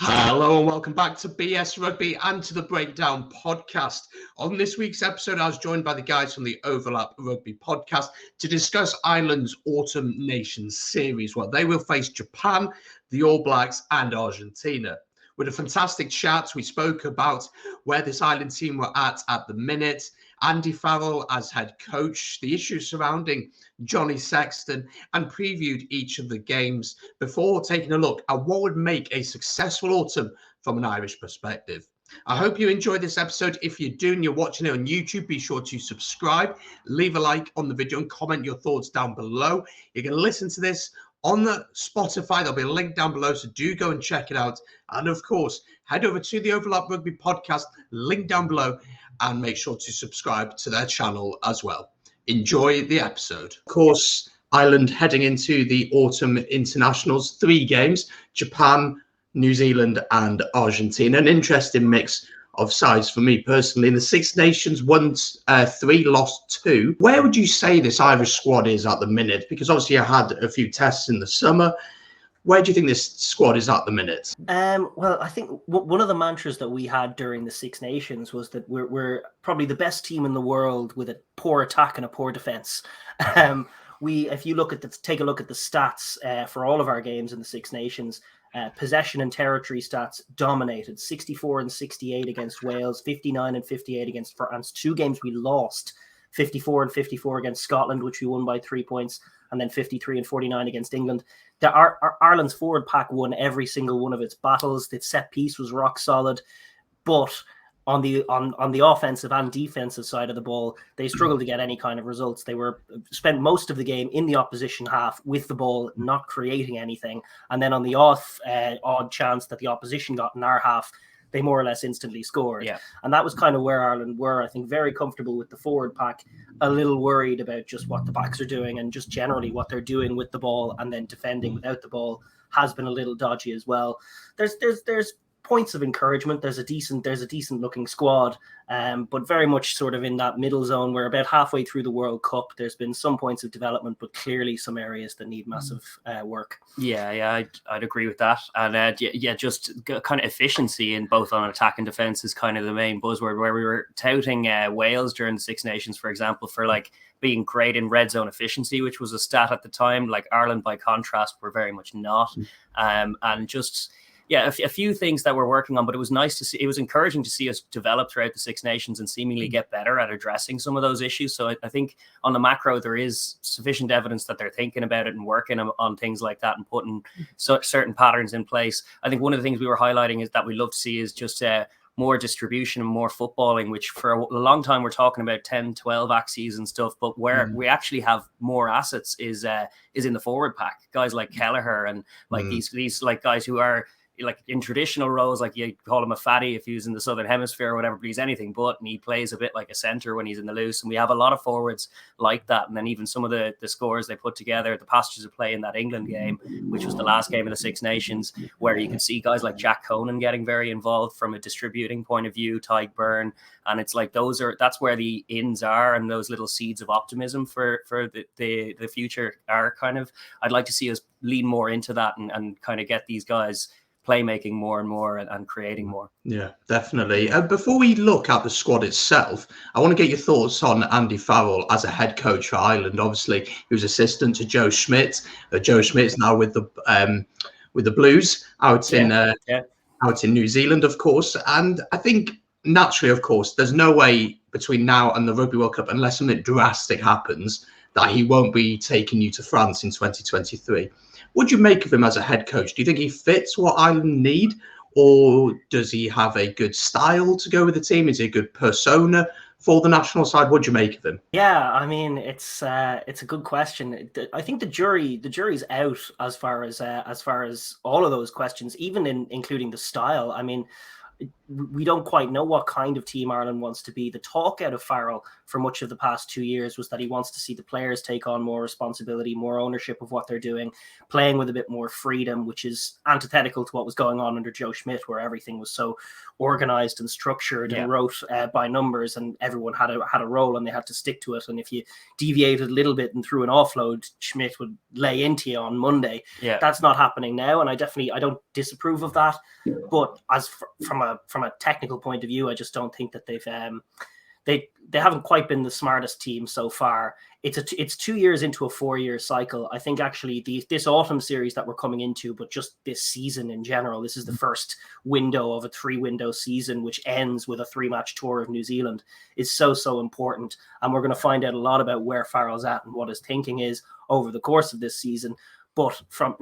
Hello and welcome back to BS Rugby and to the Breakdown podcast. On this week's episode, I was joined by the guys from the Overlap Rugby podcast to discuss Ireland's Autumn Nations series, where they will face Japan, the All Blacks and Argentina. With a fantastic chat, we spoke about where this Ireland team were at the minute, Andy Farrell as head coach, the issues surrounding Johnny Sexton, and previewed each of the games before taking a look at what would make a successful autumn from an Irish perspective. I hope you enjoyed this episode. If you do and you're watching it on YouTube, be sure to subscribe, leave a like on the video and comment your thoughts down below. You can listen to this on the Spotify. There'll be a link down below, so do go and check it out. And of course, head over to the Overlap Rugby podcast, link down below, and make sure to subscribe to their channel as well. Enjoy the episode. Of course, Ireland heading into the autumn internationals, 3 games, Japan, New Zealand and Argentina. An interesting mix of sides for me personally. In the Six Nations, won 3, lost 2. Where would you say this Irish squad is at the minute? Because obviously I had a few tests in the summer. Where do you think this squad is at the minute? Well, I think one of the mantras that we had during the Six Nations was that we're probably the best team in the world with a poor attack and a poor defense. If you take a look at the stats for all of our games in the Six Nations, possession and territory stats dominated 64 and 68 against Wales, 59 and 58 against France. 2 games we lost, 54 and 54 against Scotland, which we won by 3 points, and then 53 and 49 against England. Ireland's forward pack won every single one of its battles. The set piece was rock solid, but on the offensive and defensive side of the ball, they struggled to get any kind of results. They spent most of the game in the opposition half with the ball, not creating anything. And then on the odd chance that the opposition got in our half, they more or less instantly scored. Yeah. And that was kind of where Ireland were, I think, very comfortable with the forward pack, a little worried about just what the backs are doing and just generally what they're doing with the ball, and then defending without the ball has been a little dodgy as well. There's points of encouragement. There's a decent looking squad, but very much sort of in that middle zone. We're about halfway through the World Cup. There's been some points of development, but clearly some areas that need massive work. Yeah, I'd agree with that. And just kind of efficiency in both on attack and defense is kind of the main buzzword, where we were touting Wales during the Six Nations, for example, for like being great in red zone efficiency, which was a stat at the time. Like Ireland, by contrast, were very much not. And just a few things that we're working on, but it was nice to see. It was encouraging to see us develop throughout the Six Nations and seemingly get better at addressing some of those issues. So I think on the macro, there is sufficient evidence that they're thinking about it and working on things like that and putting certain patterns in place. I think one of the things we were highlighting is that we love to see is just more distribution and more footballing, which for a long time we're talking about 10, 12 axes and stuff, but where we actually have more assets is in the forward pack. Guys like Kelleher and like these like guys who are like in traditional roles, like you call him a fatty if he's in the Southern Hemisphere or whatever, but he's anything but, and he plays a bit like a centre when he's in the loose. And we have a lot of forwards like that. And then even some of the scores they put together, the passages of play in that England game, which was the last game of the Six Nations, where you can see guys like Jack Conan getting very involved from a distributing point of view, Tyke Byrne. And it's like that's where the ins are, and those little seeds of optimism for the future are kind of, I'd like to see us lean more into that and kind of get these guys playmaking more and more and creating more. Yeah, definitely. Before we look at the squad itself, I want to get your thoughts on Andy Farrell as a head coach for Ireland. Obviously, he was assistant to Joe Schmidt. Joe Schmidt's now with the Blues out in New Zealand, of course. And I think naturally, of course, there's no way between now and the Rugby World Cup, unless something drastic happens, that he won't be taking you to France in 2023. What do you make of him as a head coach? Do you think he fits what Ireland need, or does he have a good style to go with the team? Is he a good persona for the national side? What do you make of him? Yeah, I mean, it's a good question. I think the jury's out as far as all of those questions, even including the style. I mean, we don't quite know what kind of team Ireland wants to be. The talk out of Farrell for much of the past 2 years was that he wants to see the players take on more responsibility, more ownership of what they're doing, playing with a bit more freedom, which is antithetical to what was going on under Joe Schmidt, where everything was so organized and structured and wrote by numbers, and everyone had a role and they had to stick to it. And if you deviated a little bit and threw an offload, Schmidt would lay into you on Monday. That's not happening now, and I don't disapprove of that. But as from a technical point of view, I just don't think that they haven't quite been the smartest team so far. It's 2 years into a 4-year cycle. I think actually this autumn series that we're coming into, but just this season in general, this is the first window of a 3-window season, which ends with a 3-match tour of New Zealand, is so important. And we're going to find out a lot about where Farrell's at and what his thinking is over the course of this season. But from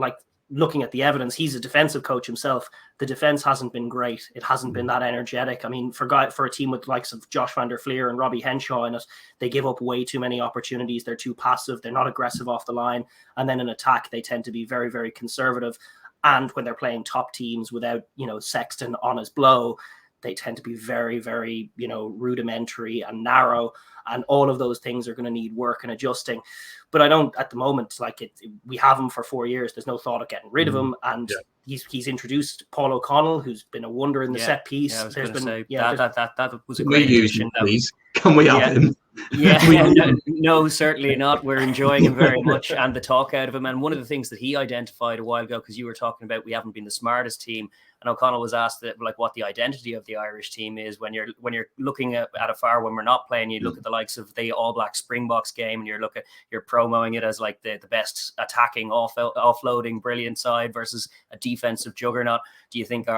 looking at the evidence, he's a defensive coach himself. The defense hasn't been great. It hasn't been that energetic. I mean, for a team with likes of Josh van der Fleer and Robbie Henshaw in it, they give up way too many opportunities. They're too passive. They're not aggressive off the line. And then in attack, they tend to be very, very conservative. And when they're playing top teams without, Sexton on his blow, they tend to be very, very, rudimentary and narrow. And all of those things are going to need work and adjusting. But I don't, at the moment, we have him for 4 years. There's no thought of getting rid of him. And he's introduced Paul O'Connell, who's been a wonder in the set piece. Yeah, that was a great addition. Please, can we have him? No, certainly not. We're enjoying him very much and the talk out of him. And one of the things that he identified a while ago, because you were talking about we haven't been the smartest team, and O'Connell was asked what the identity of the Irish team is when you're looking at a far when we're not playing. You look at the likes of the All Black Springboks game, and you're promoting it as like the best attacking offloading brilliant side versus a defensive juggernaut.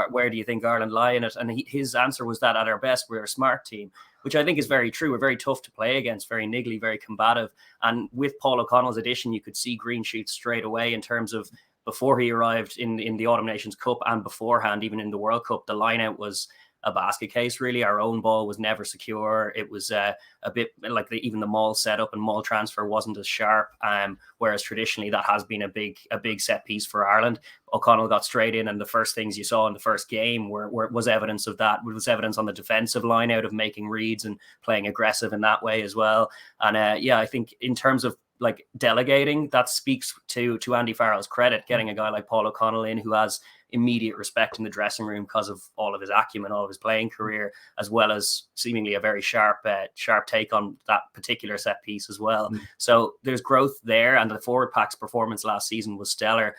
Where do you think Ireland lie in it? And his answer was that at our best we're a smart team, which I think is very true. We're very tough to play against, very niggly, very combative. And with Paul O'Connell's addition, you could see green shoots straight away in terms of before he arrived in the Autumn Nations Cup and beforehand, even in the World Cup, the line-out was a basket case, really. Our own ball was never secure. It was a bit like even the maul setup and maul transfer wasn't as sharp, whereas traditionally that has been a big set piece for Ireland. O'Connell got straight in, and the first things you saw in the first game was evidence of that. It was evidence on the defensive line out of making reads and playing aggressive in that way as well. And I think in terms of delegating, that speaks to Andy Farrell's credit, getting a guy like Paul O'Connell in who has immediate respect in the dressing room because of all of his acumen, all of his playing career, as well as seemingly a very sharp take on that particular set piece as well. So there's growth there, and the forward pack's performance last season was stellar.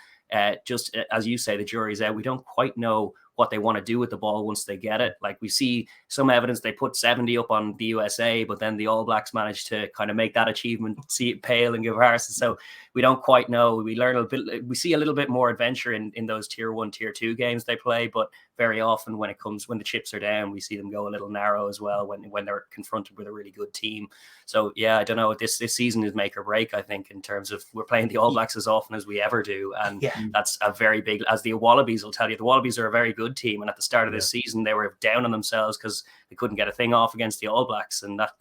Just as you say, the jury's out. We don't quite know what they want to do with the ball once they get it. We see some evidence they put 70 up on the USA, but then the All Blacks managed to kind of make that achievement see it pale and give ours. So we don't quite know. We learn a bit. We see a little bit more adventure in those tier 1, tier 2 games they play, but very often when the chips are down, we see them go a little narrow as well when they're confronted with a really good team. So I don't know. This season is make or break, I think, in terms of we're playing the All Blacks as often as we ever do, and that's a very big. As the Wallabies will tell you, the Wallabies are a very good team, and at the start of this season, they were down on themselves because they couldn't get a thing off against the All Blacks, and that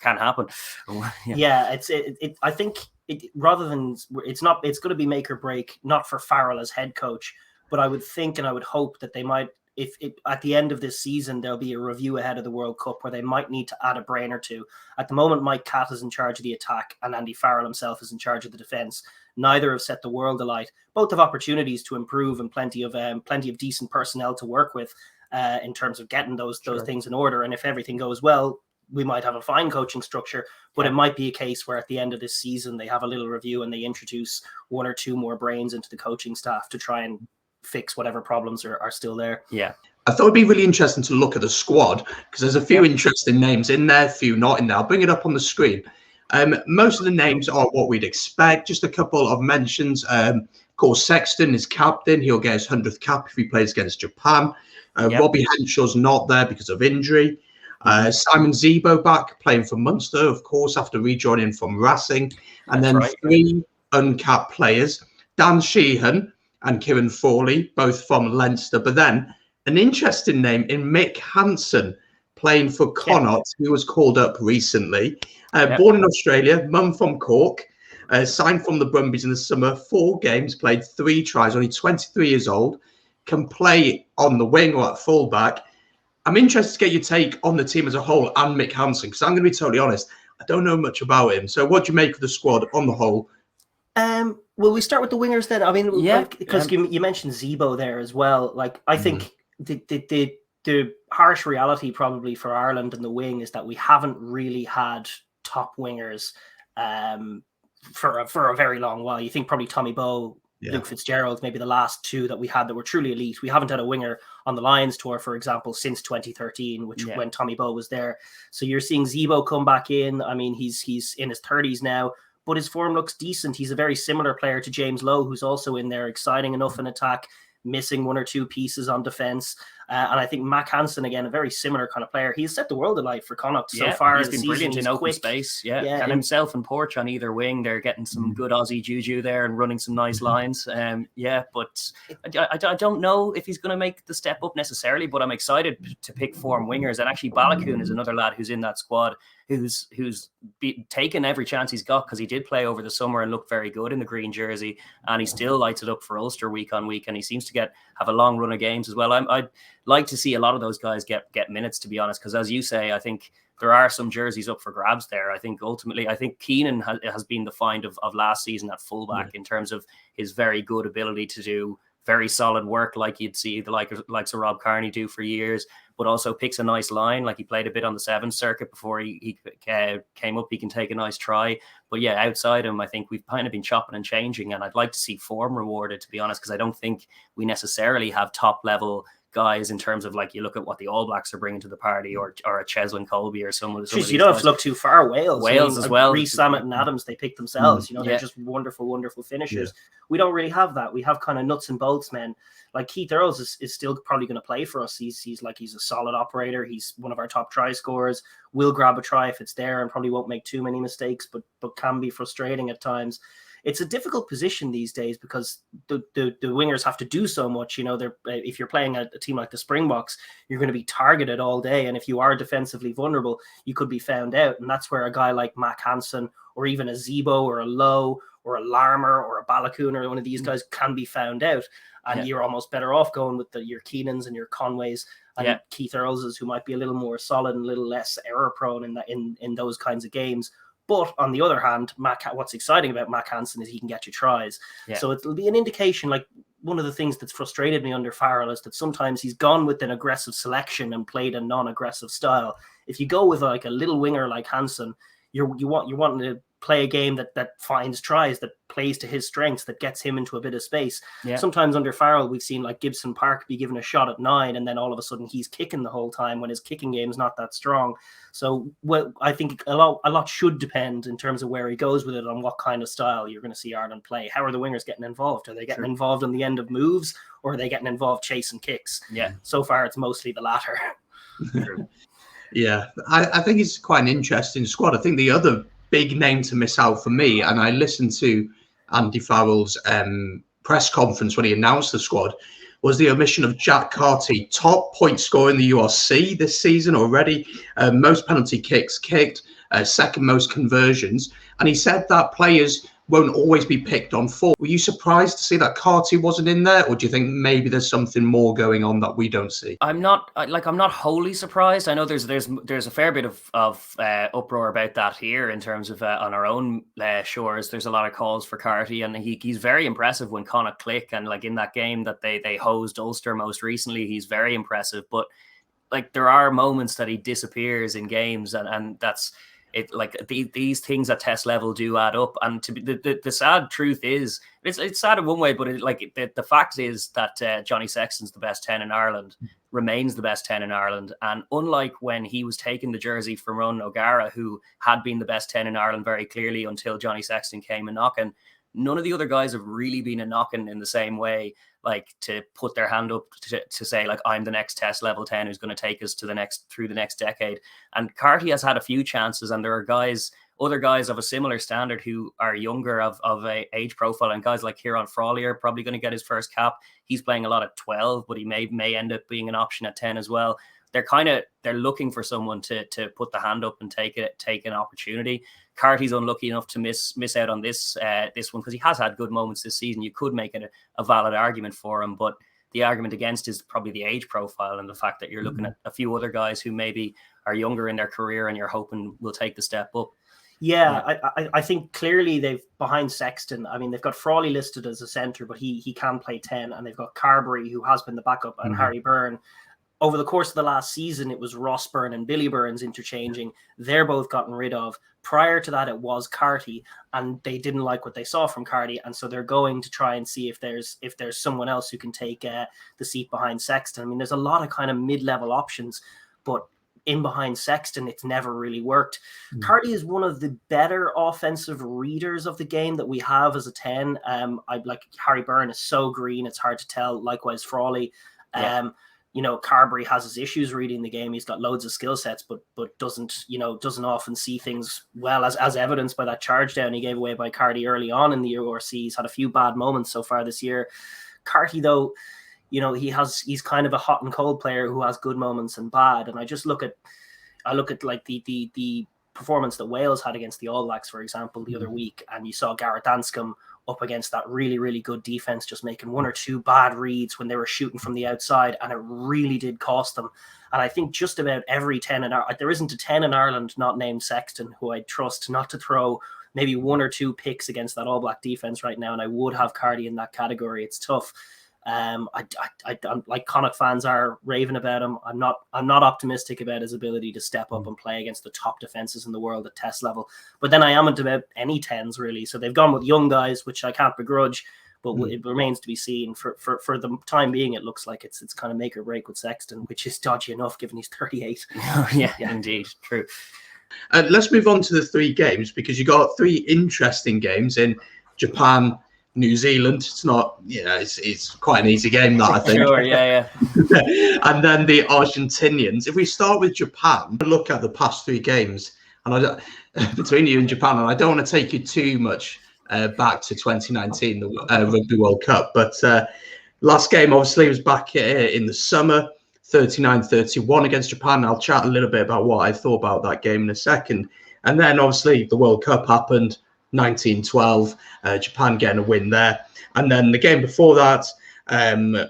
can happen. I think rather than it's going to be make or break, not for Farrell as head coach, but I would think and I would hope that they might. If at the end of this season, there'll be a review ahead of the World Cup where they might need to add a brain or two. At the moment, Mike Catt is in charge of the attack and Andy Farrell himself is in charge of the defence. Neither have set the world alight. Both have opportunities to improve and plenty of decent personnel to work with in terms of getting those things in order. And if everything goes well, we might have a fine coaching structure, but it might be a case where at the end of this season, they have a little review and they introduce 1 or 2 more brains into the coaching staff to try and fix whatever problems are still there. I thought it'd be really interesting to look at the squad because there's a few interesting names in there, a few not in there. I'll bring it up on the screen. Most of the names are what we'd expect. Just a couple of mentions. Of course, Sexton is captain. He'll get his 100th cap if he plays against Japan. Robbie Henshaw's not there because of injury. Simon Zebo back playing for Munster, of course, after rejoining from Racing. And then 3 uncapped players, Dan Sheehan and Kieran Fawley, both from Leinster. But then an interesting name in Mick Hansen, playing for Connacht, who was called up recently. Born in Australia, mum from Cork, signed from the Brumbies in the summer, 4 games, played 3 tries, only 23 years old, can play on the wing or at fullback. I'm interested to get your take on the team as a whole and Mick Hansen, because I'm going to be totally honest, I don't know much about him. So what do you make of the squad on the whole? Will we start with the wingers then? I mean, because you mentioned Zebo there as well. Like, I think the harsh reality probably for Ireland and the wing is that we haven't really had top wingers for a very long while. You think probably Tommy Bowe, Luke Fitzgerald, maybe the last two that we had that were truly elite. We haven't had a winger on the Lions tour, for example, since 2013, when Tommy Bowe was there. So you're seeing Zebo come back in. I mean, he's in his 30s now, but his form looks decent. He's a very similar player to James Lowe, who's also in there, exciting enough in attack, missing one or two pieces on defense. And I think Mac Hansen, again, a very similar kind of player. He's set the world alight for Connacht so far. He's been brilliant in open space. And himself and Porch on either wing, they're getting some good Aussie juju there and running some nice lines. But I don't know if he's going to make the step up necessarily, but I'm excited to pick form wingers. And actually, Balakoon is another lad who's in that squad who's taken every chance he's got, because he did play over the summer and looked very good in the green jersey, and he still lights it up for Ulster week on week, and he seems to have a long run of games as well. I'd like to see a lot of those guys get minutes, to be honest, because as you say, I think there are some jerseys up for grabs there. I think ultimately, Keenan has been the find of last season at fullback in terms of his very good ability to do very solid work, like you'd see the likes of Rob Kearney do for years, but also picks a nice line. Like, he played a bit on the 7th circuit before he came up. He can take a nice try. But yeah, outside him, I think we've kind of been chopping and changing, and I'd like to see form rewarded, to be honest, because I don't think we necessarily have top level guys in terms of, like, you look at what the All Blacks are bringing to the party, or a Cheslin Colby or someone. You don't have to look too far. Wales as well. Reece, Samet and Adams, they pick themselves. They're just wonderful finishers. We don't really have that. We have kind of nuts and bolts men. Like Keith Earls is still probably going to play for us. He's a solid operator. He's one of our top try scorers. Will grab a try if it's there, and probably won't make too many mistakes, but can be frustrating at times. It's a difficult position these days because the wingers have to do so much. If you're playing a team like the Springboks, you're going to be targeted all day. And if you are defensively vulnerable, you could be found out. And that's where a guy like Mac Hansen, or even a Zebo or a Lowe or a Larmer or a Balakoon or one of these guys can be found out. And you're almost better off going with your Keenans and your Conways and Keith Earlses, who might be a little more solid and a little less error prone in those kinds of games. But on the other hand, what's exciting about Mac Hansen is he can get you tries. So it'll be an indication. Like, one of the things that's frustrated me under Farrell is that sometimes he's gone with an aggressive selection and played a non-aggressive style. If you go with like a little winger like Hansen, you're wanting to play a game that finds tries, that plays to his strengths, that gets him into a bit of space. Sometimes under Farrell, we've seen like Gibson Park be given a shot at 9, and then all of a sudden he's kicking the whole time when his kicking game is not that strong. So I think a lot should depend in terms of where he goes with it, on what kind of style you're going to see Ireland play. How are the wingers getting involved? Are they getting involved in the end of moves, or are they getting involved chasing kicks? So far it's mostly the latter. I think it's quite an interesting squad. I think the other big name to miss out for me, and I listened to Andy Farrell's press conference when he announced the squad, was the omission of Jack Carty, top point scorer in the URC this season already, most penalty kicks kicked, second most conversions. And he said that players won't always be picked on form. Were you surprised to see that Carty wasn't in there, or do you think maybe there's something more going on that we don't see? I'm not wholly surprised. I know there's a fair bit of uproar about that here in terms of on our own shores. There's a lot of calls for Carty, and he's very impressive when Connacht click, and like in that game that they hosed Ulster most recently, he's very impressive. But like, there are moments that he disappears in games, and that's it. Like, these things at test level do add up, and to be the sad truth is, it's sad in one way, but the fact is that Johnny Sexton's the best 10 in Ireland, remains the best 10 in Ireland, and unlike when he was taking the jersey from Ronan O'Gara, who had been the best 10 in Ireland very clearly until Johnny Sexton came a knocking, none of the other guys have really been a knocking in the same way, like to put their hand up to say, like, I'm the next test level 10 who's going to take us through the next decade. And Carty has had a few chances, and there are other guys of a similar standard who are younger of a age profile, and guys like Kieran Frawley are probably going to get his first cap. He's playing a lot at 12, but he may end up being an option at 10 as well. They're looking for someone to put the hand up and take an opportunity. Carty's unlucky enough to miss out on this one, because he has had good moments this season. You could make it a valid argument for him, but the argument against is probably the age profile and the fact that you're looking at a few other guys who maybe are younger in their career and you're hoping will take the step up. Yeah, I think clearly they've behind Sexton. I mean, they've got Frawley listed as a centre, but he can play 10, and they've got Carberry, who has been the backup, and Harry Byrne. Over the course of the last season, it was Ross Byrne and Billy Burns interchanging. They're both gotten rid of. Prior to that, it was Carty, and they didn't like what they saw from Carty, and so they're going to try and see if there's someone else who can take the seat behind Sexton. I mean, there's a lot of kind of mid-level options, but in behind Sexton, it's never really worked. Carty is one of the better offensive readers of the game that we have as a 10. I like Harry Byrne is so green, it's hard to tell. Likewise, Frawley. You know, Carberry has his issues reading the game. He's got loads of skill sets, but doesn't often see things well, as evidenced by that charge down he gave away by Carty early on in the URC. He's had a few bad moments so far this year. Carty, though, you know, he's kind of a hot and cold player who has good moments and bad. And I look at like the performance that Wales had against the All Blacks, for example, the other week, and you saw Gareth Anscombe up against that really, really good defense, just making one or two bad reads when they were shooting from the outside, and it really did cost them. And I think just about every 10 in Ireland, there isn't a 10 in Ireland not named Sexton who I trust not to throw maybe one or two picks against that All Black defense right now, and I would have Carty in that category. It's tough. I like Connacht fans are raving about him. I'm not optimistic about his ability to step up and play against the top defenses in the world at test level. But then I am about any 10s really. So they've gone with young guys, which I can't begrudge, but it remains to be seen. For the time being, it looks like it's kind of make or break with Sexton, which is dodgy enough given he's 38. yeah, indeed, true. Let's move on to the 3 games, because you got 3 interesting games in Japan, New Zealand. It's not, it's quite an easy game, that I think. Sure, yeah. And then the Argentinians. If we start with Japan, look at the past 3 games, and between you and Japan, and I don't want to take you too much back to 2019, the Rugby World Cup, but last game obviously was back in the summer, 39-31 against Japan. I'll chat a little bit about what I thought about that game in a second. And then obviously the World Cup happened, 1912, Japan getting a win there. And then the game before that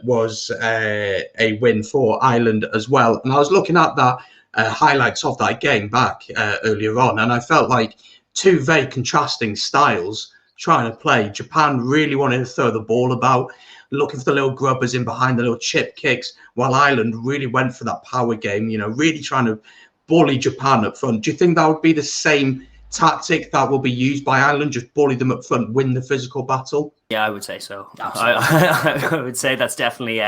was a win for Ireland as well. And I was looking at that highlights of that game back earlier on, and I felt like 2 very contrasting styles trying to play. Japan really wanted to throw the ball about, looking for the little grubbers in behind, the little chip kicks, while Ireland really went for that power game, really trying to bully Japan up front. Do you think that would be the same tactic that will be used by Ireland, just bully them up front, win the physical battle? Yeah, I would say so. I would say that's definitely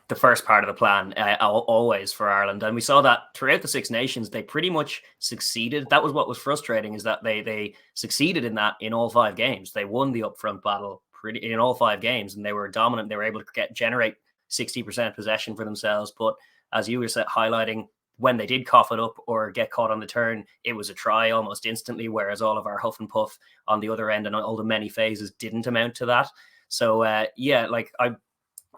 the first part of the plan, always for Ireland. And we saw that throughout the Six Nations, they pretty much succeeded. That was what was frustrating, is that they succeeded in that in all 5 games. They won the upfront battle in all 5 games, and they were dominant. They were able to generate 60% possession for themselves. But as you were highlighting, when they did cough it up or get caught on the turn, it was a try almost instantly, whereas all of our huff and puff on the other end and all the many phases didn't amount to that. So,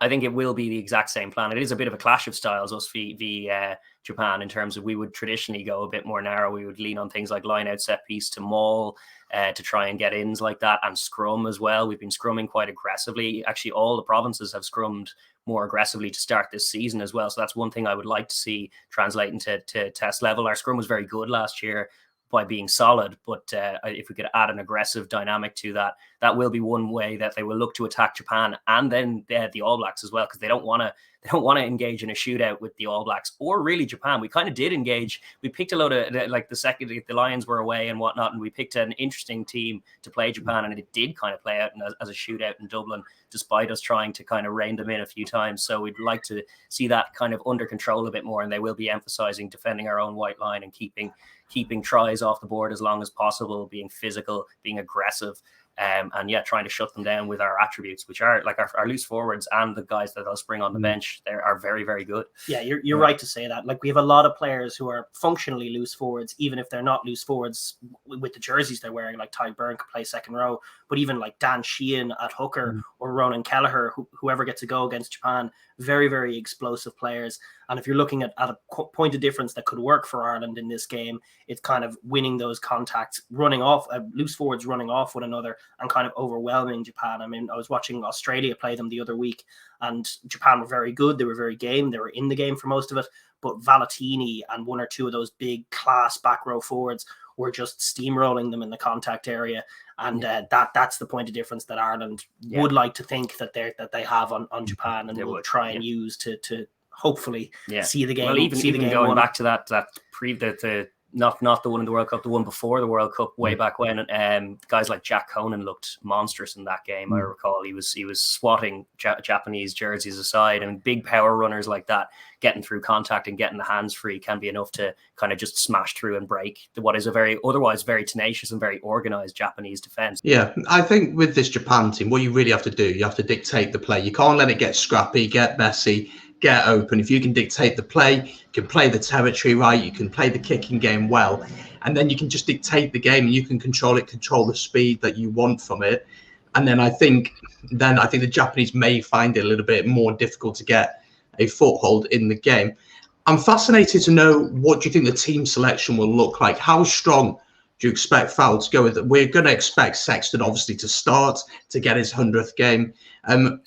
I think it will be the exact same plan. It is a bit of a clash of styles, us v Japan, in terms of we would traditionally go a bit more narrow. We would lean on things like line out set piece to maul, to try and get ins like that, and scrum as well. We've been scrumming quite aggressively. Actually, all the provinces have scrummed more aggressively to start this season as well. So that's one thing I would like to see translate into test level. Our scrum was very good last year by being solid, but if we could add an aggressive dynamic to that, that will be one way that they will look to attack Japan, and then the All Blacks as well, because they don't want to engage in a shootout with the All Blacks or really Japan. We kind of did engage. We picked a load of, like, the Lions were away and whatnot, and we picked an interesting team to play Japan, and it did kind of play out as a shootout in Dublin, despite us trying to kind of rein them in a few times. So we'd like to see that kind of under control a bit more, and they will be emphasizing defending our own white line and keeping tries off the board as long as possible, being physical, being aggressive, and trying to shut them down with our attributes, which are like our loose forwards and the guys that they'll spring on the bench. They are very, very good. Yeah, you're right to say that. Like, we have a lot of players who are functionally loose forwards, even if they're not loose forwards with the jerseys they're wearing. Like Ty Byrne could play second row, but even like Dan Sheehan at hooker or Ronan Kelleher, whoever gets a go against Japan, very, very explosive players. And if you're looking at a point of difference that could work for Ireland in this game, it's kind of winning those contacts, running off, loose forwards running off one another and kind of overwhelming Japan. I mean, I was watching Australia play them the other week, and Japan were very good. They were very game. They were in the game for most of it. But Valentini and one or two of those big class back row forwards were just steamrolling them in the contact area. And that's the point of difference that Ireland would like to think that they have on Japan, and they will try and use to hopefully see the game. Well, even the game going back to the not the one in the World Cup, the one before the World Cup, way back when, guys like Jack Conan looked monstrous in that game. I recall he was swatting Japanese jerseys aside, and big power runners like that getting through contact and getting the hands free can be enough to kind of just smash through and break what is a otherwise very tenacious and very organized Japanese defense. Yeah, I think with this Japan team, what you really have to do, you have to dictate the play. You can't let it get scrappy, get messy, get open. If you can dictate the play, you can play the territory right, you can play the kicking game well, and then you can just dictate the game and you can control the speed that you want from it. And then I think the Japanese may find it a little bit more difficult to get a foothold in the game. I'm fascinated to know, what do you think the team selection will look like? How strong do you expect Farrell to go with it? We're going to expect Sexton obviously to start, to get his 100th game.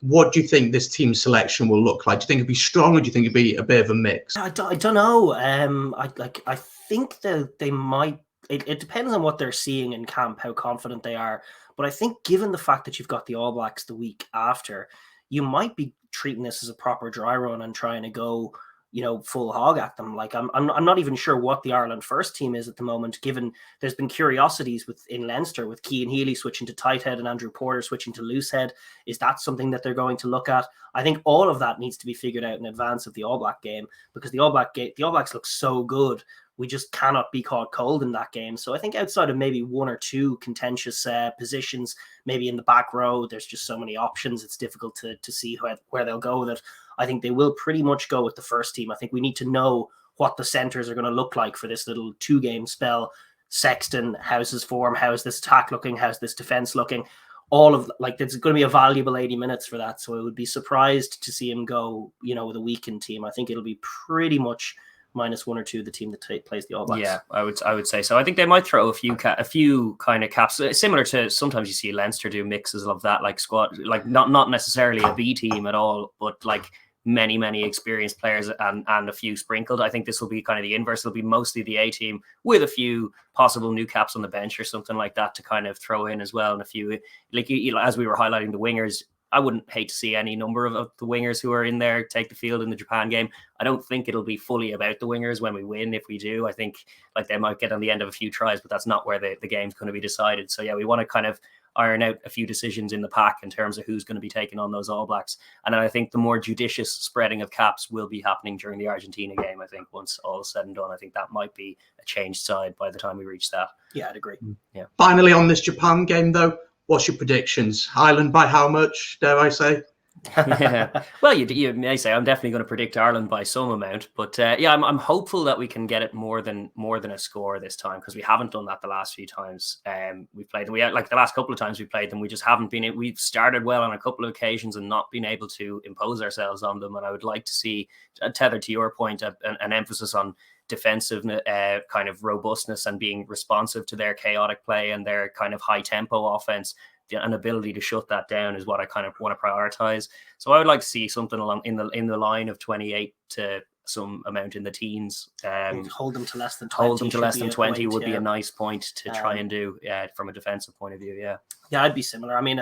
What do you think this team selection will look like? Do you think it'll be strong, or do you think it'll be a bit of a mix? I don't know. I think that they might. It depends on what they're seeing in camp, how confident they are. But I think, given the fact that you've got the All Blacks the week after, you might be treating this as a proper dry run and trying to go, full hog at them. Like, I'm not even sure what the Ireland first team is at the moment, given there's been curiosities in Leinster with Cian Healy switching to tight head and Andrew Porter switching to loose head. Is that something that they're going to look at? I think all of that needs to be figured out in advance of the All Black game, because the All Blacks look so good. We just cannot be caught cold in that game. So I think outside of maybe one or two contentious positions, maybe in the back row, there's just so many options. It's difficult to see where they'll go with it. I think they will pretty much go with the first team. I think we need to know what the centres are going to look like for this little 2-game spell. Sexton, how's his form? How's this attack looking? How's this defence looking? There's going to be a valuable 80 minutes for that. So I would be surprised to see him go, with a weakened team. I think it'll be pretty much minus one or two, the team that plays the All Blacks. Yeah, I would say so. I think they might throw a few kind of caps, similar to sometimes you see Leinster do mixes of that, like squad, like not necessarily a B team at all, but like many experienced players and a few sprinkled. I think this will be kind of the inverse. It'll be mostly the A team with a few possible new caps on the bench or something like that to kind of throw in as well, and a few, like, as we were highlighting the wingers. I wouldn't hate to see any number of the wingers who are in there take the field in the Japan game. I don't think it'll be fully about the wingers when we win. If we do, I think like they might get on the end of a few tries, but that's not where the game's going to be decided. So yeah, we want to kind of iron out a few decisions in the pack in terms of who's going to be taking on those All Blacks. And I think the more judicious spreading of caps will be happening during the Argentina game. I think once all is said and done, I think that might be a changed side by the time we reach that. Yeah, I'd agree. Yeah. Finally, on this Japan game though, what's your predictions? Ireland by how much, dare I say? Yeah. Well, you may say I'm definitely going to predict Ireland by some amount, but I'm hopeful that we can get it more than a score this time, because we haven't done that the last few times we've played them. The last couple of times we played them, we just haven't been. We've started well on a couple of occasions and not been able to impose ourselves on them. And I would like to see, tethered to your point, an emphasis on defensive kind of robustness and being responsive to their chaotic play and their kind of high tempo offense. An ability to shut that down is what I kind of want to prioritize. So I would like to see something along in the line of 28 to some amount in the teens. Hold them to less than 20. Hold them to less than 20 would be a nice point to try and do from a defensive point of view. Yeah, I'd be similar. I mean,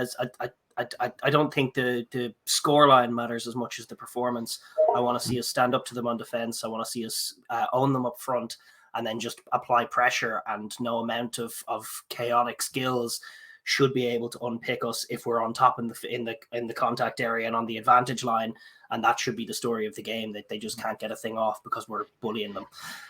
I don't think the scoreline matters as much as the performance. I want to see us stand up to them on defense. I want to see us own them up front, and then just apply pressure, and no amount of chaotic skills should be able to unpick us if we're on top in the contact area and on the advantage line. And that should be the story of the game, that they just can't get a thing off because we're bullying them.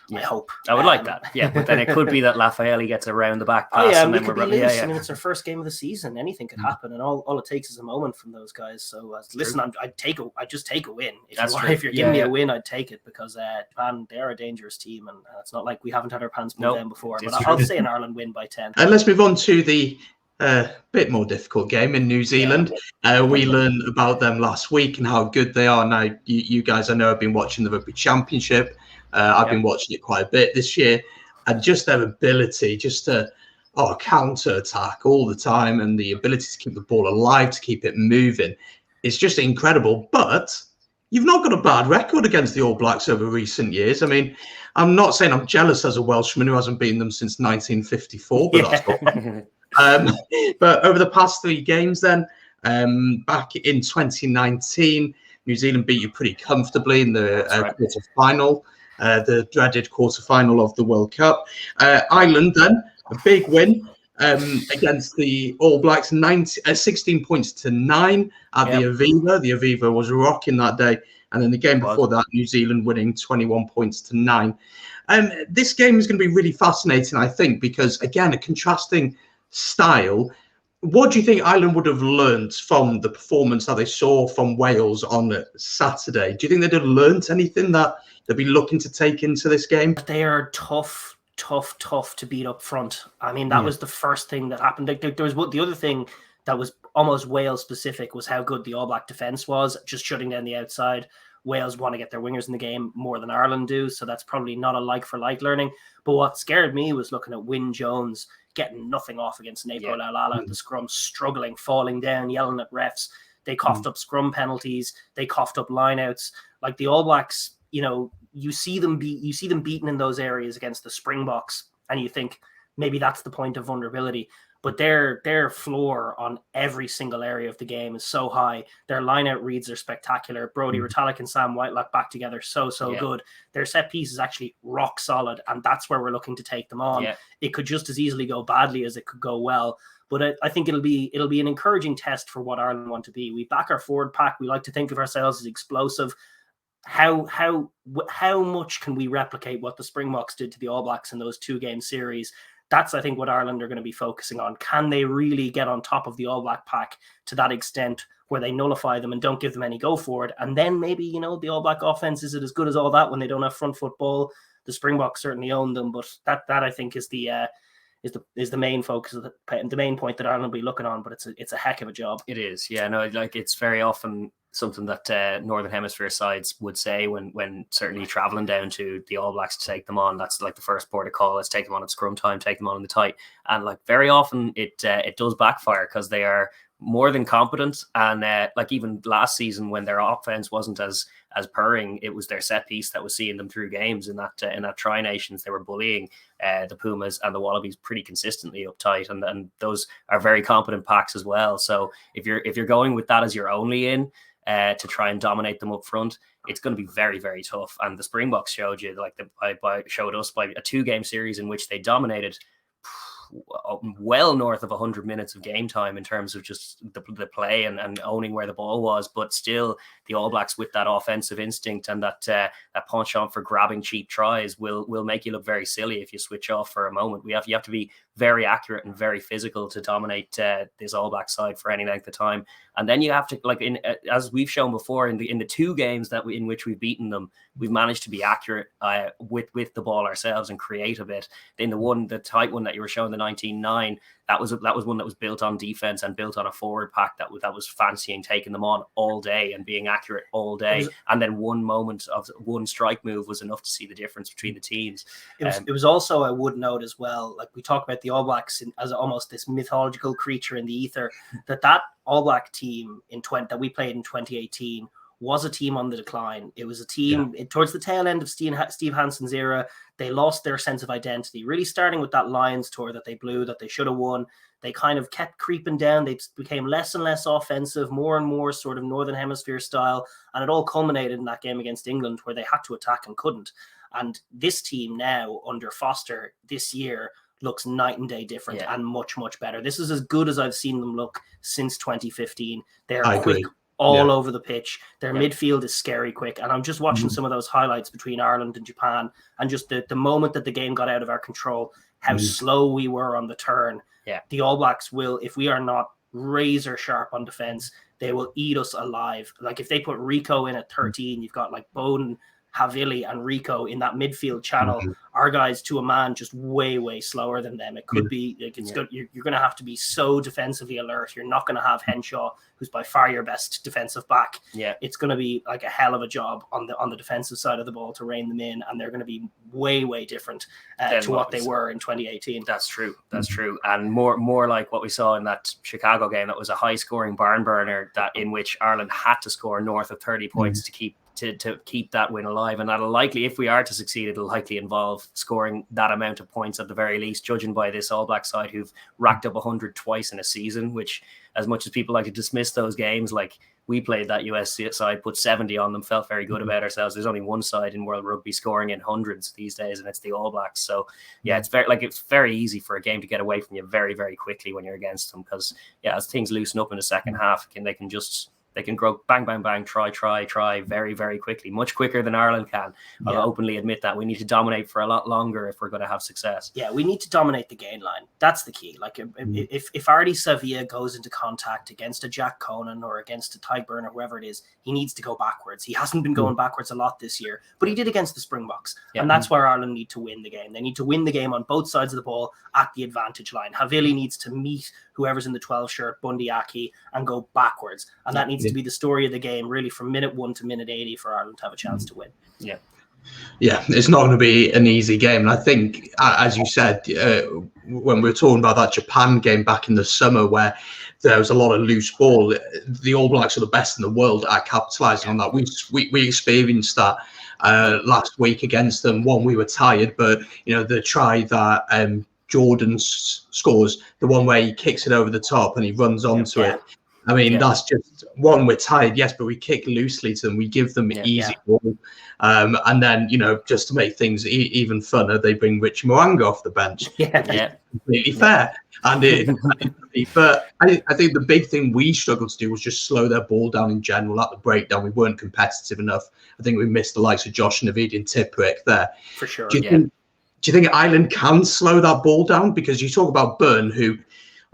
Yeah. I hope. I would like that. Yeah, but then it could be that Lafayette gets around the back pass. And then we're loose. I mean, it's our first game of the season. Anything could happen, and all it takes is a moment from those guys. So listen, I'd just take a win. If you're giving me a win, I'd take it, because Japan, they're a dangerous team, and it's not like we haven't had our pants pulled down before. But I'll say an Ireland win by 10. And let's move on to the bit more difficult game in New Zealand. We learned about them last week and how good they are. Now, you guys, I know, have been watching the Rugby Championship. I've been watching it quite a bit this year. And just their ability just to counter-attack all the time, and the ability to keep the ball alive, to keep it moving. It's just incredible. But you've not got a bad record against the All Blacks over recent years. I mean, I'm not saying I'm jealous as a Welshman who hasn't beaten them since 1954, but that's not but over the past 3 games then, back in 2019, New Zealand beat you pretty comfortably in the quarter-final, the dreaded quarter-final of the World Cup. Ireland then, a big win against the All Blacks, 16 points to 9 at the Aviva. The Aviva was rocking that day. And then the game before that, New Zealand winning 21 points to 9. This game is going to be really fascinating, I think, because, again, a contrasting style. What do you think Ireland would have learnt from the performance that they saw from Wales on Saturday? Do you think they'd have learnt anything that they'd be looking to take into this game? They are tough to beat up front. I mean, that was the first thing that happened. There was the other thing that was almost Wales specific was how good the All Black defence was, just shutting down the outside. Wales want to get their wingers in the game more than Ireland do, so that's probably not a like-for-like learning. But what scared me was looking at Wyn Jones getting nothing off against Nepo Laulala at the scrum, struggling, falling down, yelling at refs. They coughed up scrum penalties. They coughed up lineouts. Like the All Blacks, you see them beaten in those areas against the Springboks, and you think maybe that's the point of vulnerability. But their floor on every single area of the game is so high. Their line-out reads are spectacular. Brodie Retallick and Sam Whitelock back together, so good. Their set piece is actually rock solid, and that's where we're looking to take them on. It could just as easily go badly as it could go well. But I think it'll be an encouraging test for what Ireland want to be. We back our forward pack. We like to think of ourselves as explosive. How much can we replicate what the Springboks did to the All Blacks in those 2-game series? That's, I think, what Ireland are going to be focusing on. Can they really get on top of the All Black pack to that extent where they nullify them and don't give them any go forward? And then maybe, the All Black offense, is it as good as all that when they don't have front foot ball? The Springboks certainly own them, but that I think is the main focus of the main point that Ireland will be looking on. But it's a heck of a job. It is, it's very often something that Northern Hemisphere sides would say when certainly traveling down to the All Blacks to take them on. That's like the first port of call. Let's take them on at scrum time, take them on in the tight. And like very often it does backfire because they are more than competent. And like even last season when their offense wasn't as purring, it was their set piece that was seeing them through games in that Tri Nations. They were bullying the Pumas and the Wallabies pretty consistently up tight, and those are very competent packs as well. So if you're going with that as your only in to try and dominate them up front, it's going to be very, very tough. And the Springboks showed you, showed us by a 2-game series in which they dominated well north of 100 minutes of game time in terms of just the play and owning where the ball was. But still, the All Blacks with that offensive instinct and that penchant for grabbing cheap tries will make you look very silly if you switch off for a moment. You have to be very accurate and very physical to dominate this All Black side for any length of time. And then you have to, as we've shown before in the 2 games in which we've beaten them, we've managed to be accurate with the ball ourselves and create a bit. In the tight one that you were showing, the 19-9, that was one that was built on defense and built on a forward pack that was fancying taking them on all day and being accurate all day. And then one moment of one strike move was enough to see the difference between the teams. It was also, I would note as well, like we talk about the All Blacks as almost this mythological creature in the ether, that All Black team that we played in 2018 was a team on the decline. It was a team towards the tail end of Steve Hansen's era. They lost their sense of identity, really starting with that Lions tour that they blew, that they should have won. They kind of kept creeping down. They became less and less offensive, more and more sort of Northern Hemisphere style. And it all culminated in that game against England where they had to attack and couldn't. And this team now under Foster this year looks night and day different and much, much better. This is as good as I've seen them look since 2015. They're quick all over the pitch. Their midfield is scary quick. And I'm just watching some of those highlights between Ireland and Japan, and just the moment that the game got out of our control, how slow we were on the turn. The All Blacks will, if we are not razor sharp on defense, they will eat us alive. Like if they put Rico in at 13, you've got like Bowden Havili and Rico in that midfield channel are guys to a man just way slower than them. It could be like it's good. You're going to have to be so defensively alert. You're not going to have Henshaw, who's by far your best defensive back. Yeah, it's going to be like a hell of a job on the defensive side of the ball to rein them in, and they're going to be way different to what they were in 2018. That's true. That's true, and more like what we saw in that Chicago game. That was a high scoring barn burner that in which Ireland had to score north of 30 points to keep that win alive, and that'll likely, if we are to succeed, it'll likely involve scoring that amount of points at the very least, judging by this All Black side who've racked up 100 twice in a season, which, as much as people like to dismiss those games, like we played that US side, put 70 on them, felt very good about ourselves. There's only one side in World Rugby scoring in hundreds these days, and it's the All Blacks. So yeah, it's very easy for a game to get away from you very quickly when you're against them, because as things loosen up in the second half, they can grow bang, try very quickly, much quicker than Ireland can. I'll openly admit that. We need to dominate for a lot longer if we're going to have success. Yeah, we need to dominate the gain line. That's the key. Like if Artie Sevilla goes into contact against a Jack Conan or against a Tyburn or whoever it is, he needs to go backwards. He hasn't been going backwards a lot this year, but he did against the Springboks. And that's where Ireland need to win the game. They need to win the game on both sides of the ball at the advantage line. Havili needs to meet whoever's in the 12 shirt, Bundy Aki, and go backwards. And that needs to be the story of the game, really, from minute 1 to minute 80 for Ireland to have a chance to win. Yeah, it's not going to be an easy game. And I think, as you said, when we were talking about that Japan game back in the summer where there was a lot of loose ball, the All Blacks are the best in the world at capitalising on that. We experienced that last week against them. One, we were tired, but the try that Jordan scores, the one where he kicks it over the top and he runs onto it. I mean, that's just one, we're tired, yes, but we kick loosely to them. We give them easy ball. And then, just to make things even funner, they bring Richie Mo'unga off the bench. Completely fair. But I think the big thing we struggled to do was just slow their ball down in general. At the breakdown, we weren't competitive enough. I think we missed the likes of Josh Navid and Tiprick there. For sure, Do you think Ireland can slow that ball down? Because you talk about Byrne, who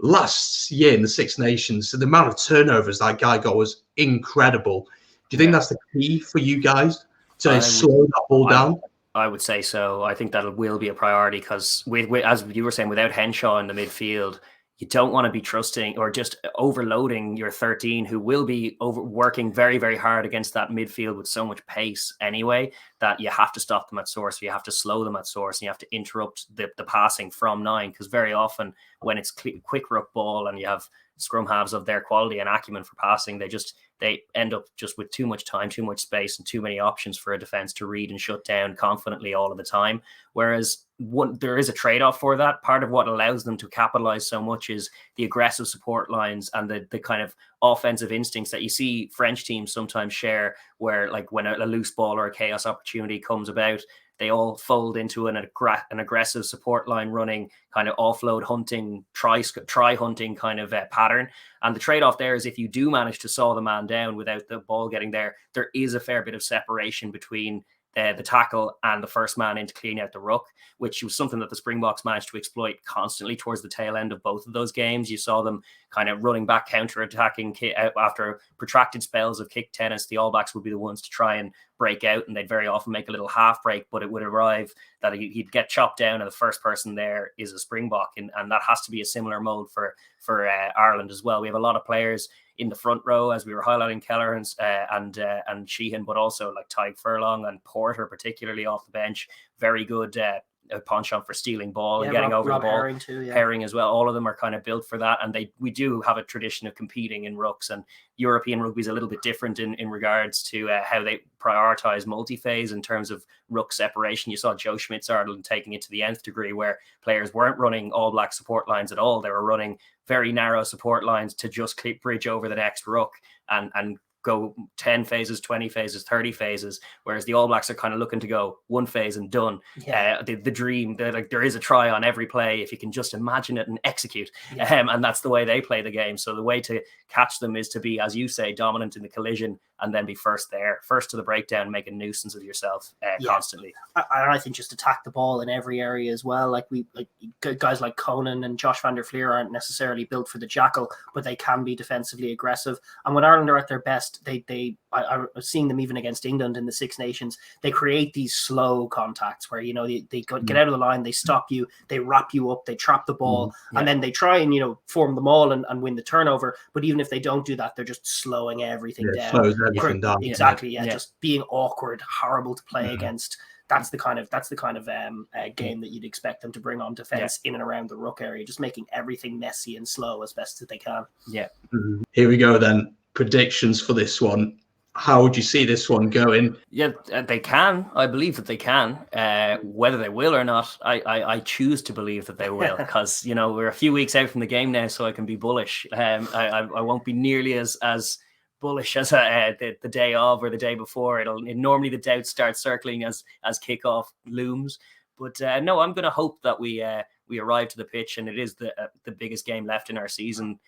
last year in the Six Nations, the amount of turnovers that guy got was incredible. Do you think that's the key for you guys to slow that ball down? I would say so. I think that will be a priority because, as you were saying, without Henshaw in the midfield, you don't want to be trusting or just overloading your 13, who will be working very hard against that midfield with so much pace anyway, that you have to stop them at source. You have to slow them at source, and you have to interrupt the passing from 9, because very often when it's quick ruck ball and you have scrum halves of their quality and acumen for passing, they end up just with too much time, too much space, and too many options for a defense to read and shut down confidently all of the time. Whereas there is a trade-off for that. Part of what allows them to capitalize so much is the aggressive support lines and the kind of offensive instincts that you see French teams sometimes share, where like when a loose ball or a chaos opportunity comes about, they all fold into an aggressive support line running, kind of offload hunting, try hunting kind of pattern. And the trade-off there is if you do manage to saw the man down without the ball getting there, there is a fair bit of separation between the tackle and the first man in to clean out the ruck, which was something that the Springboks managed to exploit constantly towards the tail end of both of those games. You saw them kind of running back, counter-attacking after protracted spells of kick tennis. The All Blacks would be the ones to try and break out, and they'd very often make a little half break, but it would arrive that he'd get chopped down and the first person there is a Springbok, and that has to be a similar mode for Ireland as well. We have a lot of players in the front row, as we were highlighting, Keller and Sheehan, but also like Ty Furlong and Porter, particularly off the bench, very good penchant for stealing ball and getting over the ball. Herring too, Herring as well. All of them are kind of built for that, and we do have a tradition of competing in rucks, and European rugby is a little bit different in regards to how they prioritize multi-phase in terms of ruck separation. You saw Joe Schmidt's Ireland taking it to the nth degree, where players weren't running All Black support lines at all. They were running very narrow support lines to just bridge over the next ruck and go 10 phases, 20 phases, 30 phases, whereas the All Blacks are kind of looking to go one phase and done. The dream, like there is a try on every play if you can just imagine it and execute. And that's the way they play the game. So the way to catch them is to be, as you say, dominant in the collision and then be first to the breakdown, make a nuisance of yourself constantly. I think just attack the ball in every area as well. Like guys like Conan and Josh van der Fleer aren't necessarily built for the jackal, but they can be defensively aggressive. And when Ireland are at their best, they I'm seeing them even against England in the Six Nations. They create these slow contacts where, they get out of the line, they stop you, they wrap you up, they trap the ball, and then they try and, form the maul and win the turnover. But even if they don't do that, they're just slowing everything down. Slows everything down. Exactly. Just being awkward, horrible to play against. That's the kind of game that you'd expect them to bring on defense in and around the ruck area, just making everything messy and slow as best as they can. Yeah. Here we go then. Predictions for this one. How would you see this one going? Yeah, they can. I believe that they can. Whether they will or not, I choose to believe that they will, because we're a few weeks out from the game now, so I can be bullish. I won't be nearly as bullish as the day of or the day before. Normally the doubts start circling as kickoff looms. But no, I'm going to hope that we arrive to the pitch, and it is the biggest game left in our season.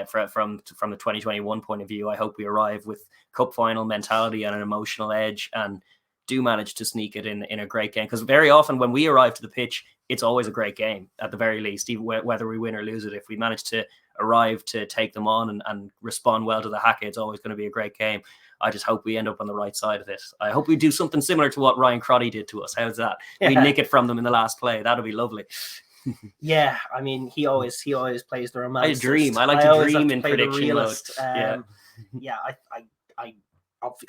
From the 2021 point of view, I hope we arrive with cup final mentality and an emotional edge, and do manage to sneak it in a great game. Because very often when we arrive to the pitch, it's always a great game at the very least, even whether we win or lose it. If we manage to arrive to take them on and respond well to the haka, it's always going to be a great game. I just hope we end up on the right side of it. I hope we do something similar to what Ryan Crotty did to us. How's that? We nick it from them in the last play. That'll be lovely. Yeah, I mean, he always plays the romantic. I like to dream in prediction mode. I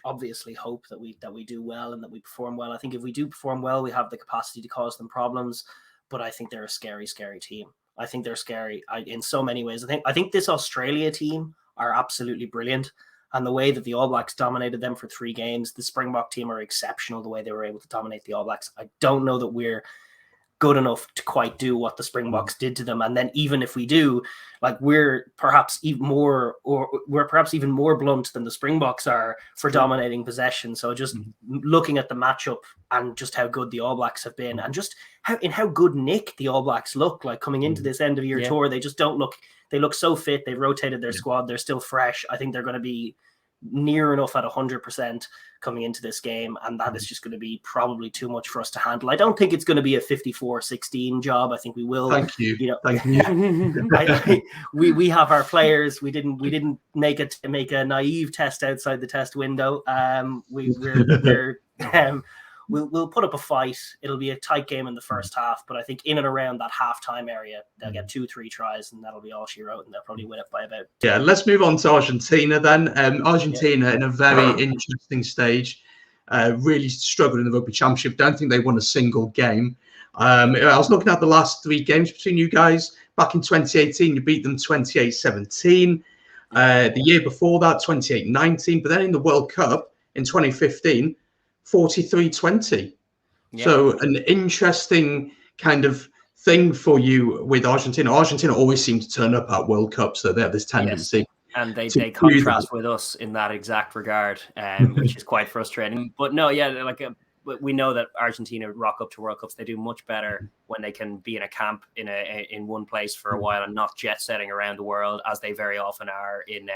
obviously hope that we do well and that we perform well. I think if we do perform well, we have the capacity to cause them problems. But I think they're a scary, scary team. I think they're scary in so many ways. I think this Australia team are absolutely brilliant. And the way that the All Blacks dominated them for 3 games, the Springbok team are exceptional the way they were able to dominate the All Blacks. I don't know that we're good enough to quite do what the Springboks did to them. And then even if we do, we're perhaps even more blunt than the Springboks are for dominating possession. So just looking at the matchup and just how good the All Blacks have been, and just how good nick the All Blacks look like coming into this end of year tour. They just they look so fit. They've rotated their squad. They're still fresh. I think they're going to be near enough at 100% coming into this game, and that is just going to be probably too much for us to handle. I don't think it's going to be a 54-16 job. I think we will. Thank you. Thank you. We have our players. We didn't make a naive test outside the test window. We'll put up a fight. It'll be a tight game in the first half, but I think in and around that halftime area, they'll get 2-3 tries, and that'll be all she wrote, and they'll probably win it by about. Yeah, let's move on to Argentina then. Argentina in a very interesting stage, really struggled in the Rugby Championship. Don't think they won a single game. I was looking at the last 3 games between you guys. Back in 2018, you beat them 28-17. The year before that, 28-19. But then in the World Cup in 2015, 43-20. So an interesting kind of thing for you with Argentina. Argentina always seem to turn up at World Cups, so they have this tendency. Yes. And they contrast with us in that exact regard, which is quite frustrating. But no, we know that Argentina rock up to World Cups. They do much better when they can be in a camp in one place for a while and not jet setting around the world, as they very often are in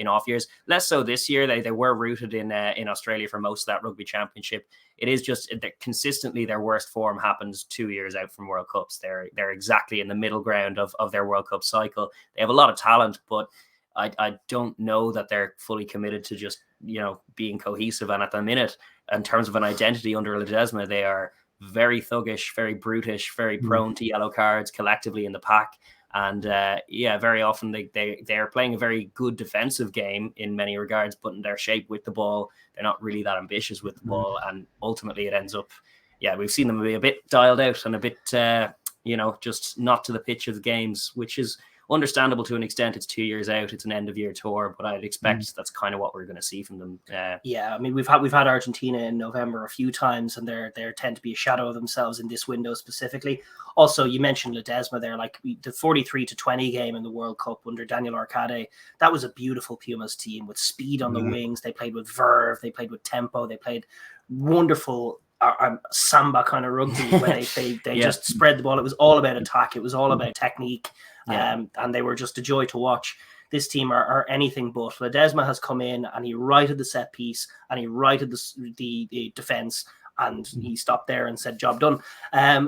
off years. Less so this year. They were rooted in Australia for most of that Rugby Championship. It is just that consistently their worst form happens 2 years out from World Cups. They're exactly in the middle ground of their World Cup cycle. They have a lot of talent, but I don't know that they're fully committed to just being cohesive. And at the minute, in terms of an identity under Ledesma, they are very thuggish, very brutish, very prone to yellow cards collectively in the pack. And very often they are playing a very good defensive game in many regards, but in their shape with the ball, they're not really that ambitious with the ball. And ultimately it ends up, we've seen them be a bit dialed out and a bit, just not to the pitch of the games, which is understandable to an extent. It's 2 years out. It's an end of year tour, but I'd expect that's kind of what we're going to see from them. I mean, we've had Argentina in November a few times, and they tend to be a shadow of themselves in this window specifically. Also, you mentioned Ledesma there, the 43-20 game in the World Cup under Daniel Arcade. That was a beautiful Pumas team with speed on the wings. They played with verve. They played with tempo. They played wonderful samba kind of rugby where they just spread the ball. It was all about attack. It was all about technique. And they were just a joy to watch. This team are anything but. Ledesma has come in and he righted the set piece and he righted the defense, and he stopped there and said, job done.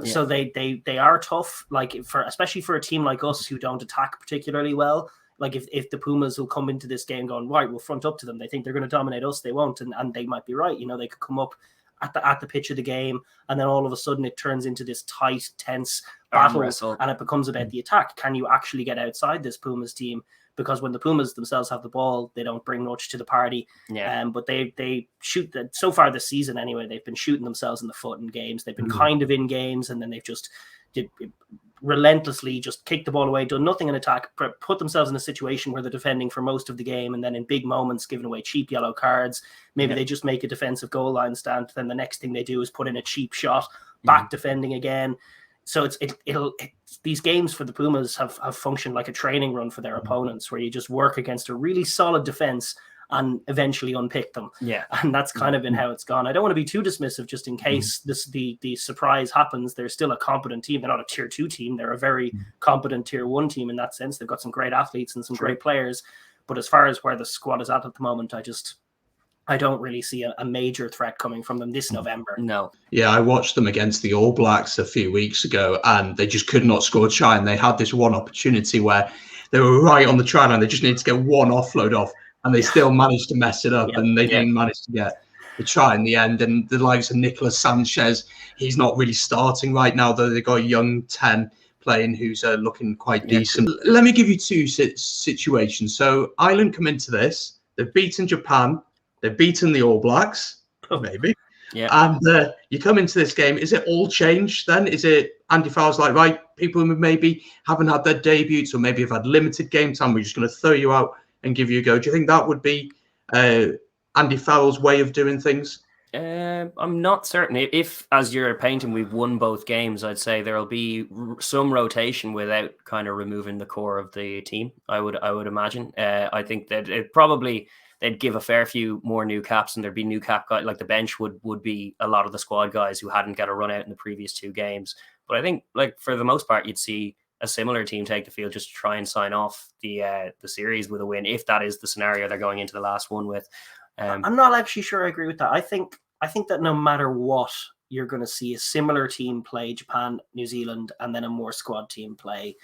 So they are tough, especially for a team like us who don't attack particularly well. Like if the Pumas will come into this game going, right, we'll front up to them. They think they're going to dominate us. They won't. And they might be right. You know, they could come up at the pitch of the game, and then all of a sudden it turns into this tight, tense battle, and it becomes about the attack. Can you actually get outside this Pumas team? Because when the Pumas themselves have the ball, they don't bring much to the party. Yeah. But they shoot that so far this season anyway. They've been shooting themselves in the foot in games. They've been kind of in games, and then they've just relentlessly just kicked the ball away, done nothing in attack, put themselves in a situation where they're defending for most of the game, and then in big moments giving away cheap yellow cards. Maybe they just make a defensive goal line stand, then the next thing they do is put in a cheap shot, back defending again. So it'll these games for the Pumas have functioned like a training run for their opponents, where you just work against a really solid defense and eventually unpick them. Yeah. And that's kind of been how it's gone. I don't want to be too dismissive, just in case the surprise happens. They're still a competent team. They're not a tier 2 team. They're a very competent tier 1 team in that sense. They've got some great athletes and some great players. But as far as where the squad is at the moment, I don't really see a major threat coming from them this November. No. Yeah, I watched them against the All Blacks a few weeks ago, and they just could not score a try. And they had this one opportunity where they were right on the try line. They just needed to get one offload off, and they still managed to mess it up, and they didn't manage to get the try in the end. And the likes of Nicolas Sanchez, he's not really starting right now, though they've got a young 10 playing who's looking quite decent. Let me give you two situations. So Ireland come into this, they've beaten Japan, they've beaten the All Blacks, maybe. Yeah. And you come into this game, is it all changed then? Is it Andy Farrell's like, right, people who maybe haven't had their debuts or maybe have had limited game time, we're just going to throw you out and give you a go? Do you think that would be Andy Farrell's way of doing things? I'm not certain. If, as you're painting, we've won both games, I'd say there'll be some rotation without kind of removing the core of the team. I would imagine. I think that they'd give a fair few more new caps, and there'd be new cap guys. Like the bench would be a lot of the squad guys who hadn't got a run out in the previous 2 games. But I think, like, for the most part, you'd see a similar team take the field just to try and sign off the series with a win, if that is the scenario they're going into the last one with. I'm not actually sure I agree with that. I think that no matter what, you're going to see a similar team play Japan, New Zealand, and then a more squad team play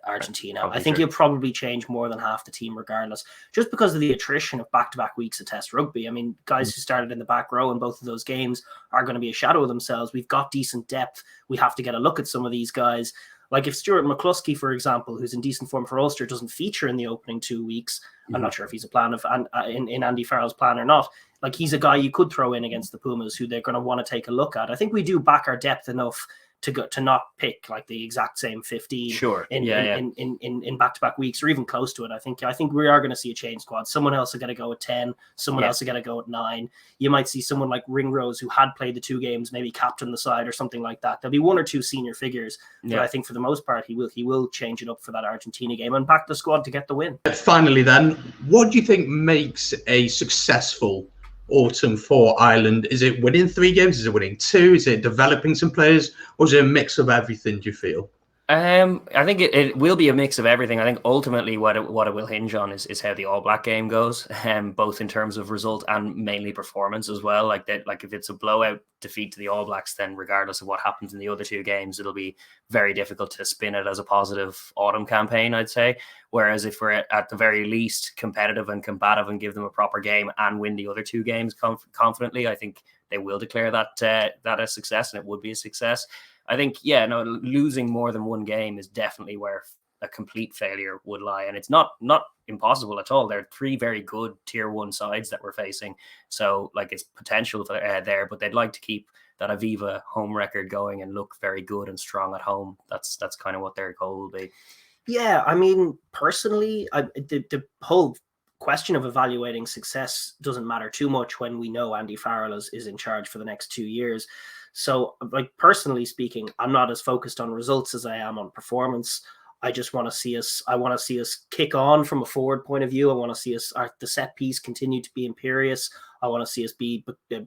Argentina. I think you'll probably change more than half the team regardless, just because of the attrition of back-to-back weeks of Test rugby. I mean, guys who started in the back row in both of those games are going to be a shadow of themselves. We've got decent depth. We have to get a look at some of these guys. Like if Stuart McCluskey, for example, who's in decent form for Ulster, doesn't feature in the opening 2 weeks, I'm not sure if he's a plan of in Andy Farrell's plan or not. Like, he's a guy you could throw in against the Pumas, who they're going to want to take a look at. I think we do back our depth enough to not pick like the exact same 15 in back-to-back weeks or even close to it. I think we are going to see a change squad. Someone else will get to go at 10, someone else will get to go at 9. You might see someone like Ringrose, who had played the 2 games, maybe captain the side or something like that. There'll be 1 or 2 senior figures, but I think for the most part he will change it up for that Argentina game and back the squad to get the win. Finally then, what do you think makes a successful autumn for Ireland? Is it winning 3 games? Is it winning 2? Is it developing some players? Or is it a mix of everything, do you feel? I think it will be a mix of everything. I think ultimately what it will hinge on is how the All Black game goes, both in terms of result and mainly performance as well. Like that, like if it's a blowout defeat to the All Blacks, then regardless of what happens in the other 2 games, it'll be very difficult to spin it as a positive autumn campaign, I'd say. Whereas if we're at the very least competitive and combative and give them a proper game and win the other 2 games confidently, I think they will declare that a success, and it would be a success. I think, losing more than 1 game is definitely where a complete failure would lie. And it's not impossible at all. There are 3 very good tier 1 sides that we're facing. So like it's potential there, but they'd like to keep that Aviva home record going and look very good and strong at home. That's kind of what their goal will be. Yeah, I mean, personally, the whole question of evaluating success doesn't matter too much when we know Andy Farrell is in charge for the next 2 years. So, like, personally speaking, I'm not as focused on results as I am on performance. I just want to see us kick on from a forward point of view. I want to see us the set piece continue to be imperious. I want to see us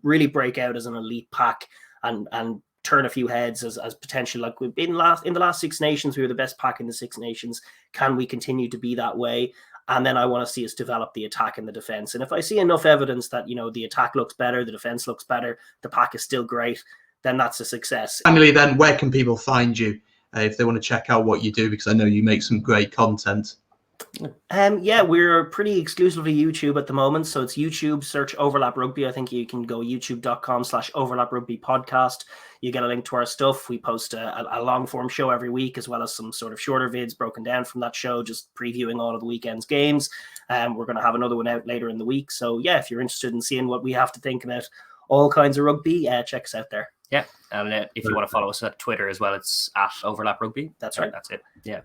really break out as an elite pack and turn a few heads as potentially, like in the last 6 Nations, we were the best pack in the 6 Nations. Can we continue to be that way? And then I want to see us develop the attack and the defense. And if I see enough evidence that, the attack looks better, the defense looks better, the pack is still great, then that's a success. Finally, then, where can people find you if they want to check out what you do? Because I know you make some great content. Yeah, we're pretty exclusively YouTube at the moment. So it's YouTube, search Overlap Rugby. I think you can go youtube.com/Overlap Rugby podcast. You get a link to our stuff. We post a long form show every week, as well as some sort of shorter vids broken down from that show, just previewing all of the weekend's games. We're going to have another one out later in the week. So yeah, if you're interested in seeing what we have to think about all kinds of rugby, check us out there. Yeah, and if you want to follow us at Twitter as well, it's @Overlap Rugby. That's right. That's it. Yeah.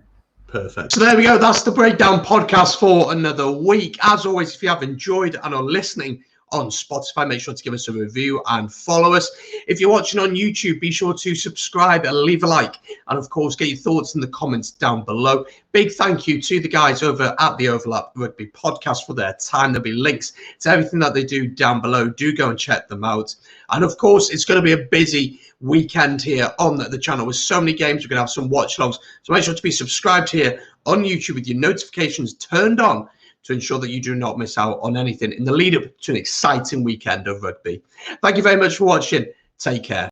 Perfect. So there we go. That's the Breakdown podcast for another week. As always, if you have enjoyed and are listening on Spotify, make sure to give us a review and follow us. If you're watching on YouTube, be sure to subscribe and leave a like. And of course, get your thoughts in the comments down below. Big thank you to the guys over at the Overlap Rugby podcast for their time. There'll be links to everything that they do down below. Do go and check them out. And of course, it's going to be a busy weekend here on the channel with so many games. We're going to have some watch logs. So make sure to be subscribed here on YouTube with your notifications turned on to ensure that you do not miss out on anything in the lead up to an exciting weekend of rugby. Thank you very much for watching. Take care.